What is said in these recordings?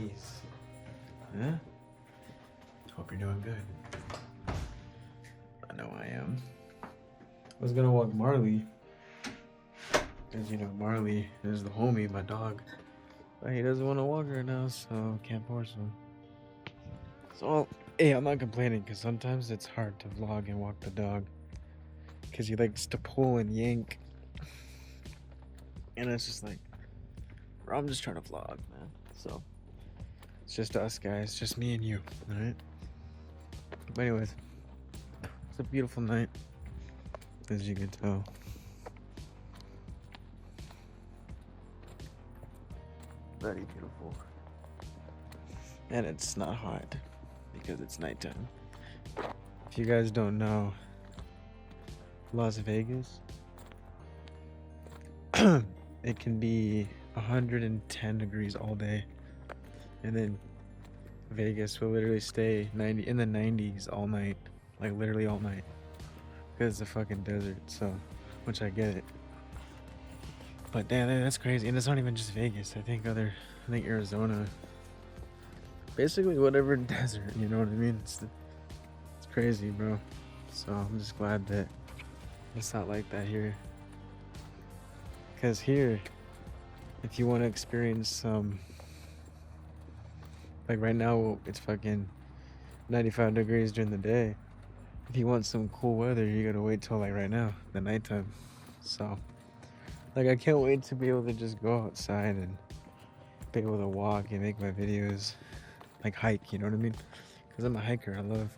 Peace. Yeah? Hope you're doing good. I know I am. I was gonna walk Marley. Because, you know, Marley is the homie, my dog. But he doesn't want to walk right now, so can't force him. So, hey, I'm not complaining because sometimes it's hard to vlog and walk the dog. Because he likes to pull and yank. And it's just like, bro, I'm just trying to vlog, man. So, it's just us guys, just me and you, alright? But anyways, it's a beautiful night, as you can tell. Very beautiful. And it's not hot because it's nighttime. If you guys don't know, Las Vegas, it can be 110 degrees all day, and then Vegas will literally stay in the 90s all night, like literally all night, because it's a fucking desert. So, which I get it. But damn, that's crazy. And it's not even just Vegas. I think Arizona. Basically whatever desert, you know what I mean? It's crazy, bro. So I'm just glad that it's not like that here. Because here, if you want to experience some, like right now, it's fucking 95 degrees during the day. If you want some cool weather, you gotta wait till like right now, the nighttime. So, like, I can't wait to be able to just go outside and be able to walk and make my videos, like hike, you know what I mean? Because I'm a hiker. I love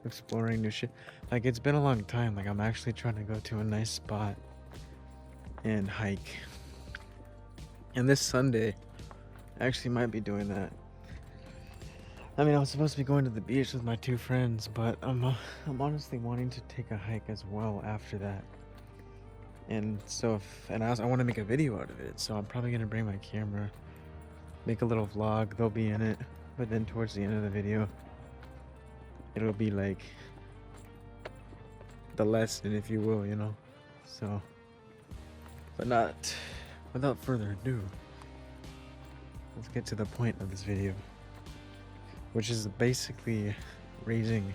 exploring new shit. Like, it's been a long time. Like, I'm actually trying to go to a nice spot and hike. And this Sunday, I actually might be doing that. I mean, I was supposed to be going to the beach with my two friends, but I'm honestly wanting to take a hike as well after that. And so, I want to make a video out of it, so I'm probably gonna bring my camera, make a little vlog. They'll be in it, but then towards the end of the video, it'll be like the lesson, if you will, you know. So, but not without further ado, let's get to the point of this video, which is basically raising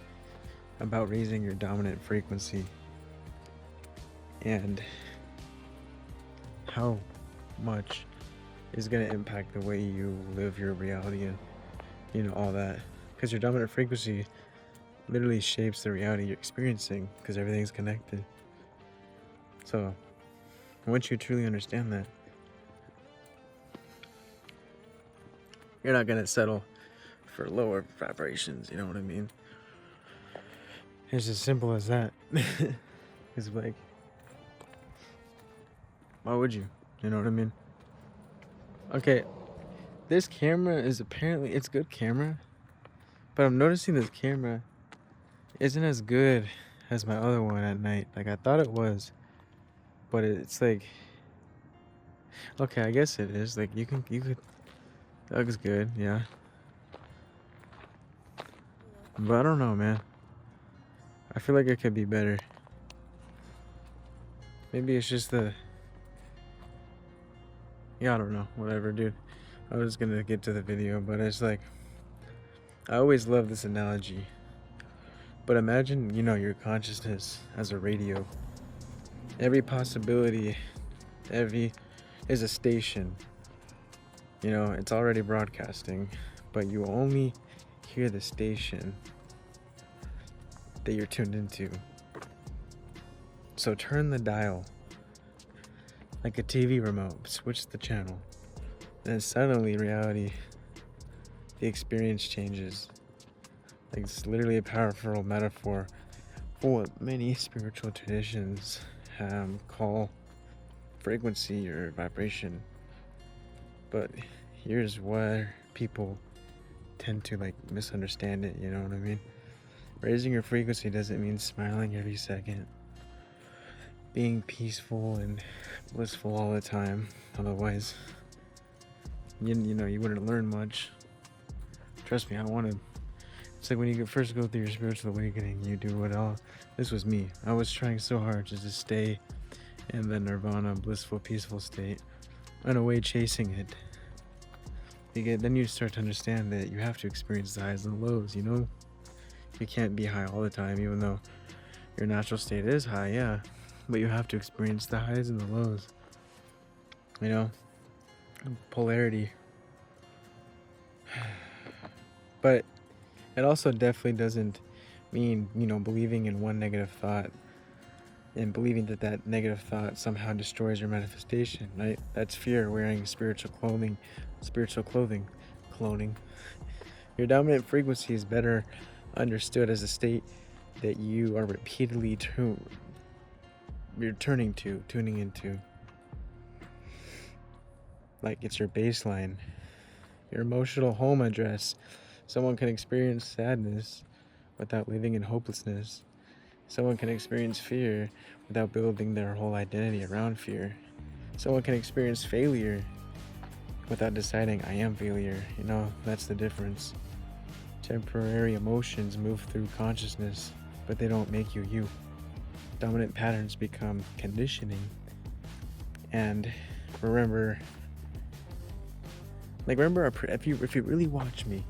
your dominant frequency and how much is going to impact the way you live your reality and, you know, all that. Because your dominant frequency literally shapes the reality you're experiencing, because everything's connected. So once you truly understand that, you're not going to settle for lower vibrations, you know what I mean? It's as simple as that. It's like, why would you? You know what I mean? Okay, this camera is apparently, it's good camera, but I'm noticing this camera isn't as good as my other one at night. Like, I thought it was, but it's like, okay, I guess it is. Like, you could, that looks good, yeah. But I don't know, man. I feel like it could be better. Maybe it's just yeah, I don't know. Whatever, dude. I was gonna get to the video, but it's like, I always love this analogy. But imagine, you know, your consciousness as a radio. Every possibility, is a station. You know, it's already broadcasting, but you only hear the station that you're tuned into. So turn the dial like a TV remote, switch the channel, and then suddenly reality, the experience changes. Like, it's literally a powerful metaphor for what many spiritual traditions call frequency or vibration. But here's where people tend to like misunderstand it, you know what I mean? Raising your frequency doesn't mean smiling every second, being peaceful and blissful all the time. Otherwise, you know, you wouldn't learn much. Trust me, it's like when you first go through your spiritual awakening, you do what all, this was me. I was trying so hard to just stay in the nirvana, blissful, peaceful state, in a way chasing it. then you start to understand that you have to experience the highs and the lows, you know? You can't be high all the time, even though your natural state is high, yeah. But you have to experience the highs and the lows. You know? Polarity. But it also definitely doesn't mean, believing in one negative thought and believing that negative thought somehow destroys your manifestation, right? That's fear wearing spiritual clothing. Cloning. Your dominant frequency is better understood as a state that you are repeatedly tuning into. Like it's your baseline, your emotional home address. Someone can experience sadness without living in hopelessness. Someone can experience fear without building their whole identity around fear. Someone can experience failure without deciding I am failure. That's the difference. Temporary emotions move through consciousness, but they don't make you you. Dominant patterns become conditioning. And remember if you really watch me,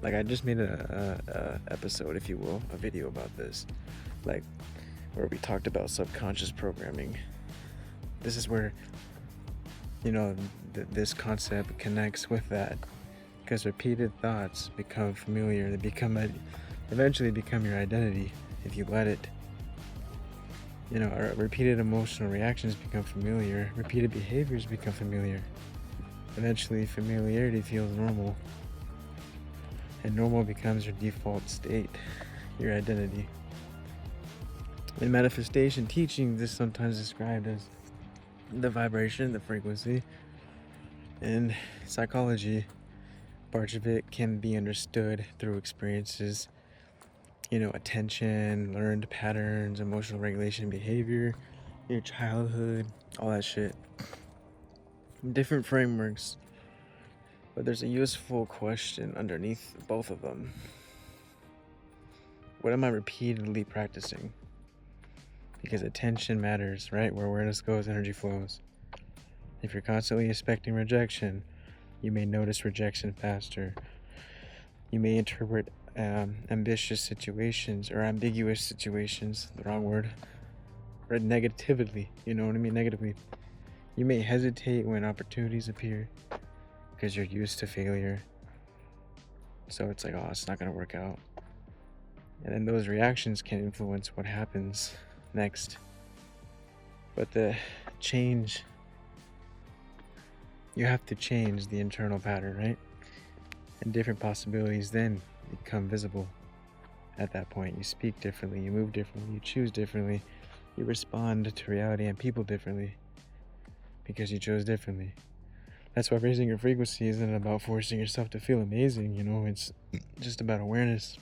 like I just made a episode, if you will, a video about this, like where we talked about subconscious programming. This is where this concept connects with that, because repeated thoughts become familiar. They eventually become your identity if you let it. Or repeated emotional reactions become familiar. Repeated behaviors become familiar. Eventually, familiarity feels normal. And normal becomes your default state, your identity. In manifestation teaching, this is sometimes described as the vibration, the frequency. In psychology, parts of it can be understood through experiences, attention, learned patterns, emotional regulation, behavior, your childhood, all that shit. Different frameworks. But there's a useful question underneath both of them. What am I repeatedly practicing? Because attention matters, right? Where awareness goes, energy flows. If you're constantly expecting rejection, you may notice rejection faster. You may interpret ambiguous situations, the wrong word, or negatively, you know what I mean? Negatively. You may hesitate when opportunities appear because you're used to failure. So it's like, oh, it's not going to work out. And then those reactions can influence what happens next. But the change, you have to change the internal pattern, right? And different possibilities then become visible. At that point, you speak differently, you move differently, you choose differently, you respond to reality and people differently because you chose differently. That's why raising your frequency isn't about forcing yourself to feel amazing, it's just about awareness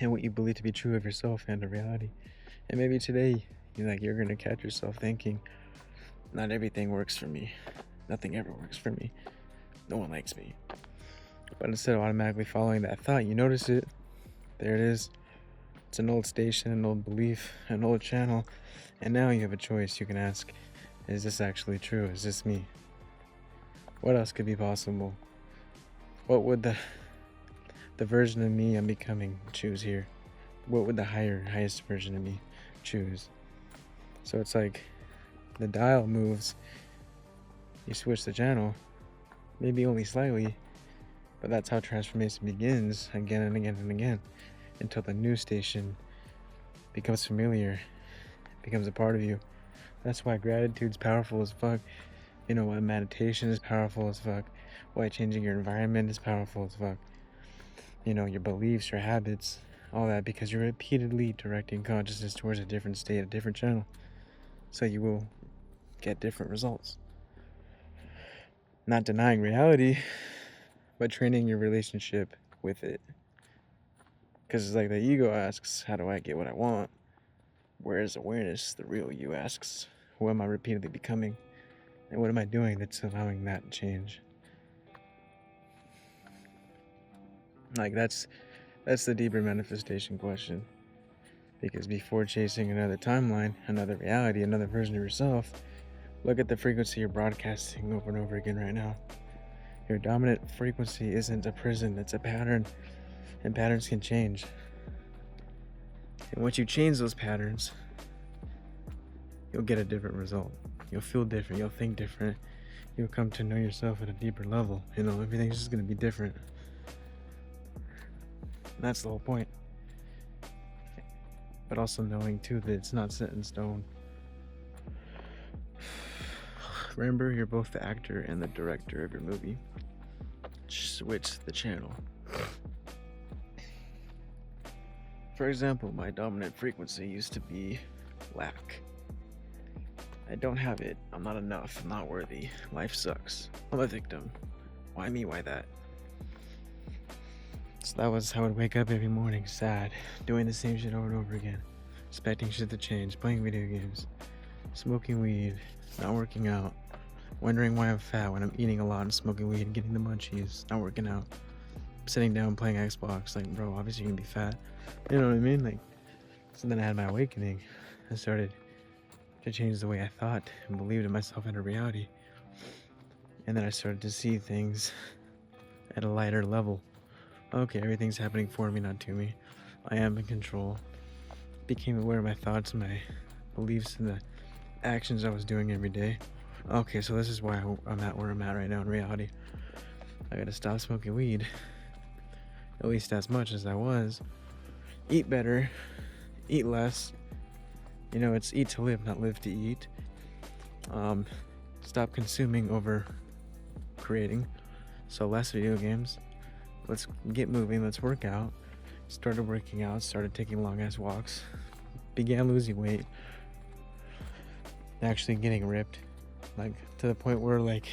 and what you believe to be true of yourself and of reality. And maybe today, you're going to catch yourself thinking, not everything works for me. Nothing ever works for me. No one likes me. But instead of automatically following that thought, you notice it. There it is. It's an old station, an old belief, an old channel. And now you have a choice. You can ask, is this actually true? Is this me? What else could be possible? What would the version of me I'm becoming choose here? What would the highest version of me choose? So it's like the dial moves. You switch the channel, maybe only slightly, but that's how transformation begins again and again and again until the new station becomes familiar, becomes a part of you. That's why gratitude's powerful as fuck. Why meditation is powerful as fuck. Why changing your environment is powerful as fuck. Your beliefs, your habits, all that, because you're repeatedly directing consciousness towards a different state, a different channel. So you will get different results. Not denying reality, but training your relationship with it. Because it's like the ego asks, how do I get what I want? Whereas awareness, the real you, asks, who am I repeatedly becoming? And what am I doing that's allowing that to change? Like that's the deeper manifestation question. Because before chasing another timeline, another reality, another version of yourself, Look at the frequency you're broadcasting over and over again right now. Your dominant frequency isn't a prison, it's a pattern, and patterns can change. And once you change those patterns, you'll get a different result. You'll feel different, you'll think different, you'll come to know yourself at a deeper level. Everything's just gonna be different. That's the whole point. But also knowing too that it's not set in stone. Remember, you're both the actor and the director of your movie. Switch the channel. For example, my dominant frequency used to be lack. I don't have it. I'm not enough. I'm not worthy. Life sucks. I'm a victim. Why me? Why that? So that was how I'd wake up every morning, sad, doing the same shit over and over again, expecting shit to change, playing video games, smoking weed, not working out, wondering why I'm fat when I'm eating a lot and smoking weed and getting the munchies, not working out, sitting down playing Xbox, like, bro, obviously you're gonna be fat. You know what I mean? Like, so then I had my awakening. I started to change the way I thought and believed in myself and a reality. And then I started to see things at a lighter level. Okay, everything's happening for me, not to me. I am in control. Became aware of my thoughts, my beliefs, and the actions I was doing every day. Okay, so this is why I'm at where I'm at right now in reality. I gotta stop smoking weed, at least as much as I was. Eat better, eat less. It's eat to live, not live to eat. Stop consuming over creating. So less video games. Let's get moving, let's work out. Started working out, started taking long ass walks. Began losing weight. Actually getting ripped. Like, to the point where, like,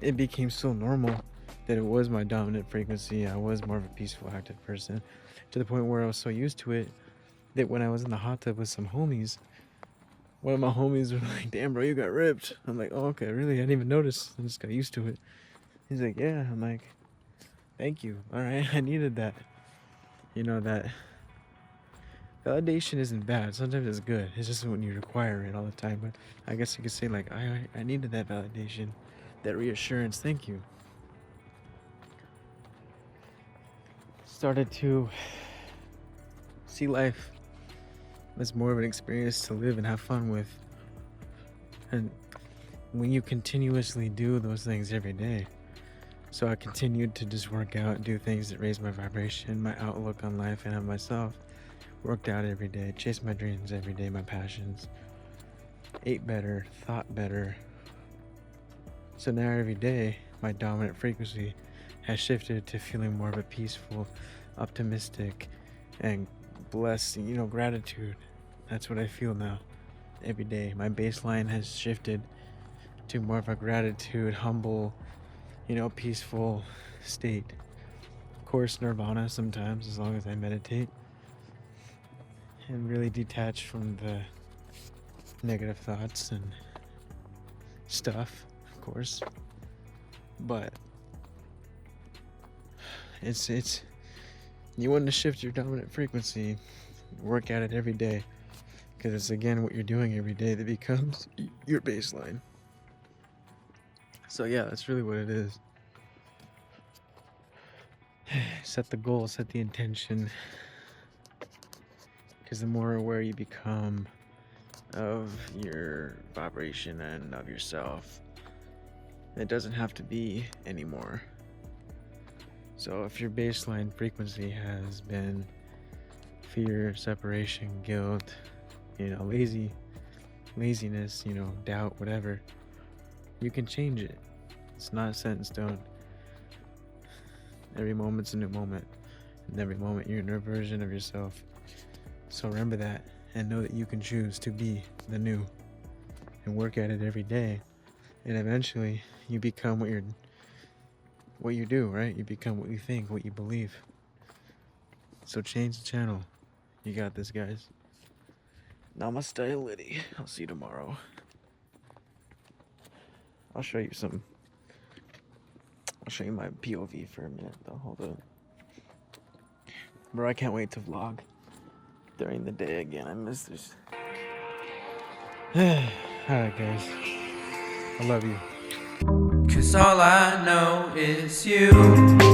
it became so normal that it was my dominant frequency. I was more of a peaceful, active person. To the point where I was so used to it that when I was in the hot tub with some homies, one of my homies were like, damn, bro, you got ripped. I'm like, oh, okay, really? I didn't even notice. I just got used to it. He's like, yeah. I'm like, thank you. All right, I needed that. That validation isn't bad. Sometimes it's good. It's just when you require it all the time. But I guess you could say, like, I needed that validation, that reassurance. Thank you. Started to see life as more of an experience to live and have fun with. And when you continuously do those things every day, so I continued to just work out, do things that raise my vibration, my outlook on life and on myself. Worked out every day, chased my dreams every day, my passions. Ate better, thought better. So now every day, my dominant frequency has shifted to feeling more of a peaceful, optimistic, and blessed, gratitude. That's what I feel now. Every day, my baseline has shifted to more of a gratitude, humble, peaceful state. Of course, nirvana sometimes, as long as I meditate and really detach from the negative thoughts and stuff, of course. But it's you want to shift your dominant frequency, work at it every day, because it's again what you're doing every day that becomes your baseline. So yeah, that's really what it is. Set the goal, set the intention, because the more aware you become of your vibration and of yourself, it doesn't have to be anymore. So if your baseline frequency has been fear, separation, guilt, laziness, doubt, whatever, you can change it. It's not set in stone. Every moment's a new moment, and every moment you're a new version of yourself. So remember that, and know that you can choose to be the new, and work at it every day, and eventually you become what you do, right? You become what you think, what you believe. So change the channel. You got this, guys. Namaste, Liddy. I'll see you tomorrow. I'll show you my POV for a minute, though. Hold up. Bro, I can't wait to vlog during the day again. I miss this. Alright, guys. I love you. 'Cause all I know is you.